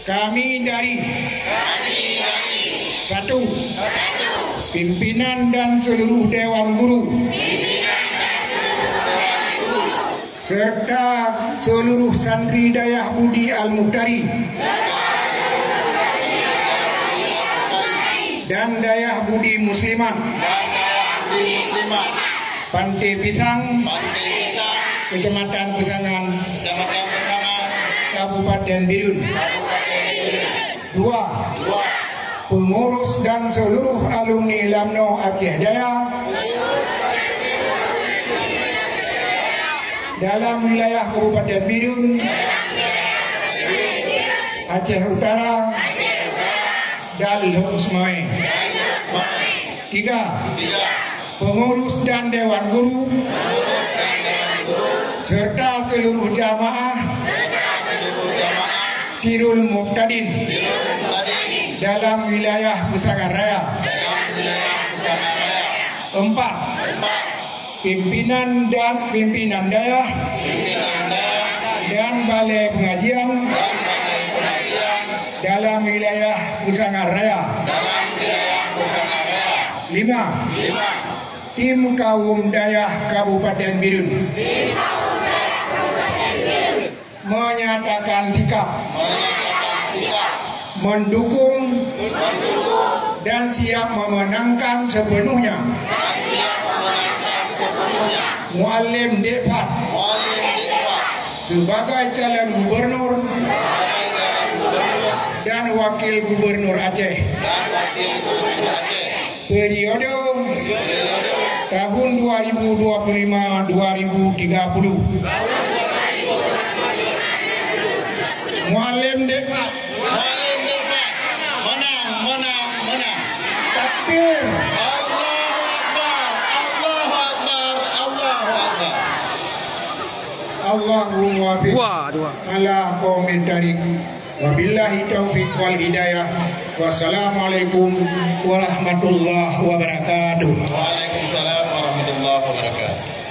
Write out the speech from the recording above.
Kami dari satu, pimpinan dan seluruh Dewan Guru serta seluruh santri Dayah Budi Al-Muhtari dan Dayah Budi Muslimat Pantai Pisang, Kecamatan Pesangan, Kabupaten Bidun. Dua, pengurus dan seluruh alumni Lamno Aceh Jaya dalam wilayah Kabupaten Bidun, Aceh Utara, Dalhum Semai. Tiga, pengurus dan Dewan Guru serta seluruh jamaah Sirul Muqtadin dalam wilayah Pesangan Raya. Empat, pimpinan Dayah dan Balai Pengajian dalam wilayah Pesangan Raya. Lima, tim kaum Dayah Kabupaten Bidun menyatakan sikap mendukung dan siap memenangkan sepenuhnya Muallim Depat sebagai calon gubernur dan wakil gubernur Aceh periode tahun 2025-2030. Muallim Depat menang. Takbir. Allahumma wafiq ala qaumin tariq. Wabillahi taufiq wal hidayah. Wassalamualaikum warahmatullahi wabarakatuh. Waalaikumsalam warahmatullahi wabarakatuh.